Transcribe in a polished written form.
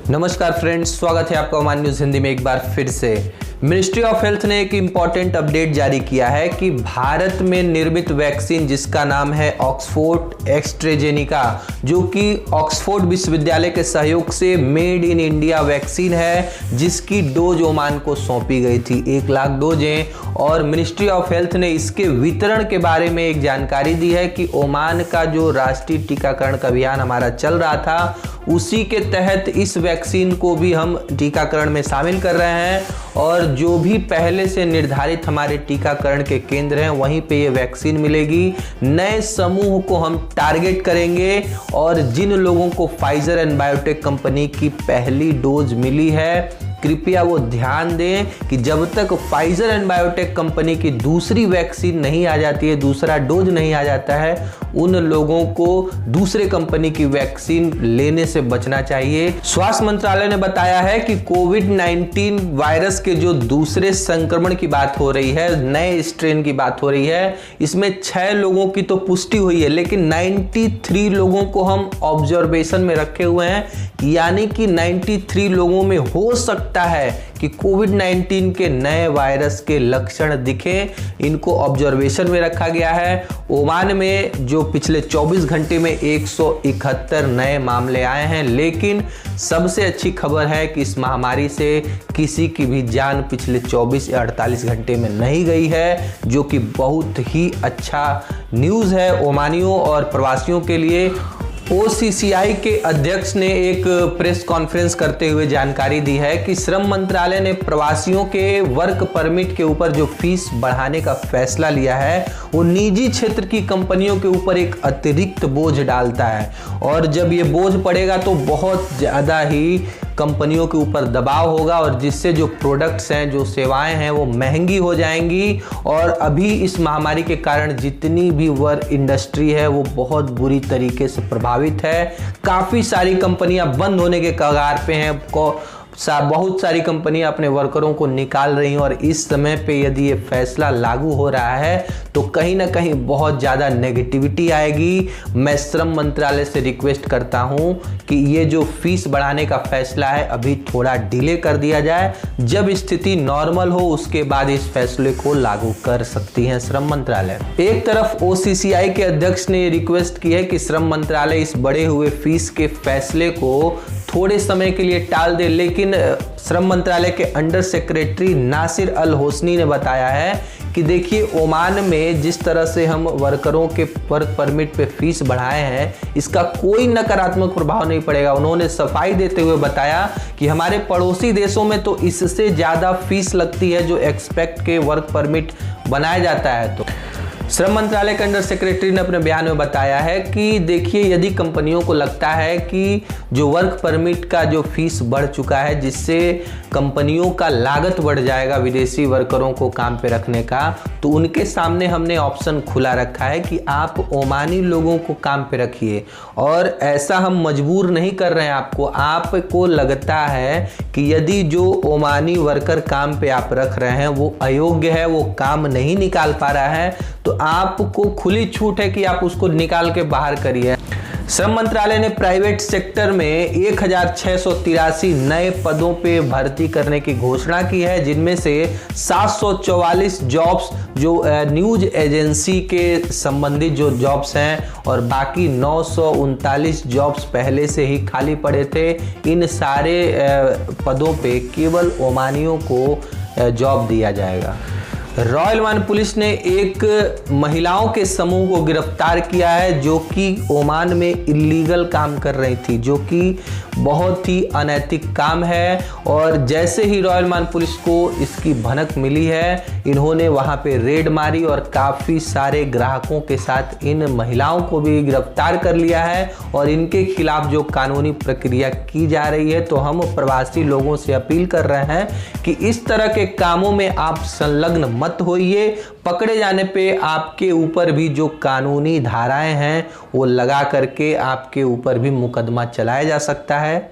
नमस्कार फ्रेंड्स, स्वागत है आपका ओमान न्यूज़ हिंदी में एक बार फिर से। मिनिस्ट्री ऑफ हेल्थ ने एक इम्पॉर्टेंट अपडेट जारी किया है कि भारत में निर्मित वैक्सीन जिसका नाम है ऑक्सफोर्ड एस्ट्रेजेनिका, जो कि ऑक्सफोर्ड विश्वविद्यालय के सहयोग से मेड इन इंडिया वैक्सीन है, जिसकी डोज ओमान को सौंपी गई थी 1 लाख डोजें। और मिनिस्ट्री ऑफ हेल्थ ने इसके वितरण के बारे में एक जानकारी दी है कि ओमान का जो राष्ट्रीय टीकाकरण का अभियान हमारा चल रहा था, उसी के तहत इस वैक्सीन को भी हम टीकाकरण में शामिल कर रहे हैं। और जो भी पहले से निर्धारित हमारे टीकाकरण के केंद्र हैं, वहीं पे ये वैक्सीन मिलेगी। नए समूह को हम टारगेट करेंगे और जिन लोगों को फाइजर एंड बायोटेक कंपनी की पहली डोज मिली है, कृपया वो ध्यान दें कि जब तक फाइजर एंड बायोटेक कंपनी की दूसरी वैक्सीन नहीं आ जाती है, दूसरा डोज नहीं आ जाता है, उन लोगों को दूसरे कंपनी की वैक्सीन लेने से बचना चाहिए। स्वास्थ्य मंत्रालय ने बताया है कि कोविड-19 वायरस के जो दूसरे संक्रमण की बात हो रही है, नए स्ट्रेन की बात हो रही है, इसमें 6 लोगों की तो पुष्टि हुई है, लेकिन 93 लोगों को हम ऑब्जर्वेशन में रखे हुए हैं। यानी कि 93 लोगों में हो सकता है कि कोविड-19 के नए वायरस के लक्षण दिखें। इनको ऑब्जर्वेशन में रखा गया है। ओमान में जो पिछले 24 घंटे में 171 नए मामले आए हैं, लेकिन सबसे अच्छी खबर है कि इस महामारी से किसी की भी जान पिछले 24 या 48 घंटे में नहीं गई है, जो कि बहुत ही अच्छा न्यूज़ है ओमानियों और प्रवासियों के लिए। OCCI के अध्यक्ष ने एक प्रेस कॉन्फ्रेंस करते हुए जानकारी दी है कि श्रम मंत्रालय ने प्रवासियों के वर्क परमिट के ऊपर जो फीस बढ़ाने का फैसला लिया है, वो निजी क्षेत्र की कंपनियों के ऊपर एक अतिरिक्त बोझ डालता है। और जब ये बोझ पड़ेगा तो बहुत ज़्यादा ही कंपनियों के ऊपर दबाव होगा, और जिससे जो प्रोडक्ट्स हैं, जो सेवाएं हैं, वो महंगी हो जाएंगी। और अभी इस महामारी के कारण जितनी भी वर्क इंडस्ट्री है, वो बहुत बुरी तरीके से प्रभावित है। काफ़ी सारी कंपनियां बंद होने के कगार पे हैं। बहुत सारी कंपनियां अपने वर्करों को निकाल रही हैं, और इस समय पे यदि ये फैसला लागू हो रहा है तो कहीं ना कहीं बहुत ज़्यादा नेगेटिविटी आएगी। मैं श्रम मंत्रालय से रिक्वेस्ट करता हूं कि ये जो फीस बढ़ाने का फैसला है, अभी थोड़ा डिले कर दिया जाए। जब स्थिति नॉर्मल हो, उसके बाद इस फैसले को लागू कर सकती है श्रम मंत्रालय। एक तरफ OCCI के अध्यक्ष ने रिक्वेस्ट की है कि श्रम मंत्रालय इस बढ़े हुए फीस के फैसले को थोड़े समय के लिए टाल दे, लेकिन श्रम मंत्रालय के अंडर सेक्रेटरी नासिर अल होसनी ने बताया है कि देखिए, ओमान में जिस तरह से हम वर्करों के वर्क परमिट पे फीस बढ़ाए हैं, इसका कोई नकारात्मक प्रभाव नहीं पड़ेगा। उन्होंने सफाई देते हुए बताया कि हमारे पड़ोसी देशों में तो इससे ज़्यादा फीस लगती है जो एक्सपेक्ट के वर्क परमिट बनाया जाता है। तो श्रम मंत्रालय के अंडर सेक्रेटरी ने अपने बयान में बताया है कि देखिए, यदि कंपनियों को लगता है कि जो वर्क परमिट का जो फीस बढ़ चुका है, जिससे कंपनियों का लागत बढ़ जाएगा विदेशी वर्करों को काम पे रखने का, तो उनके सामने हमने ऑप्शन खुला रखा है कि आप ओमानी लोगों को काम पे रखिए। और ऐसा हम मजबूर नहीं कर रहे हैं आपको लगता है कि यदि जो ओमानी वर्कर काम पे आप रख रहे हैं वो अयोग्य है, वो काम नहीं निकाल पा रहा है, तो आपको खुली छूट है कि आप उसको निकाल के बाहर करिए। श्रम मंत्रालय ने प्राइवेट सेक्टर में 1683 नए पदों पे भर्ती करने की घोषणा की है, जिनमें से 744 जॉब्स जो न्यूज एजेंसी के संबंधित जो जॉब्स हैं, और बाकी 939 जॉब्स पहले से ही खाली पड़े थे। इन सारे पदों पे केवल ओमानियों को जॉब दिया जाएगा। रॉयल ओमान पुलिस ने एक महिलाओं के समूह को गिरफ्तार किया है, जो कि ओमान में इलीगल काम कर रही थी, जो कि बहुत ही अनैतिक काम है। और जैसे ही रॉयल ओमान पुलिस को इसकी भनक मिली है, इन्होंने वहां पे रेड मारी और काफ़ी सारे ग्राहकों के साथ इन महिलाओं को भी गिरफ्तार कर लिया है, और इनके खिलाफ जो कानूनी प्रक्रिया की जा रही है। तो हम प्रवासी लोगों से अपील कर रहे हैं कि इस तरह के कामों में आप संलग्न मत होइए। पकड़े जाने पे आपके ऊपर भी जो कानूनी धाराएं हैं, वो लगा करके आपके ऊपर भी मुकदमा चलाया जा सकता है।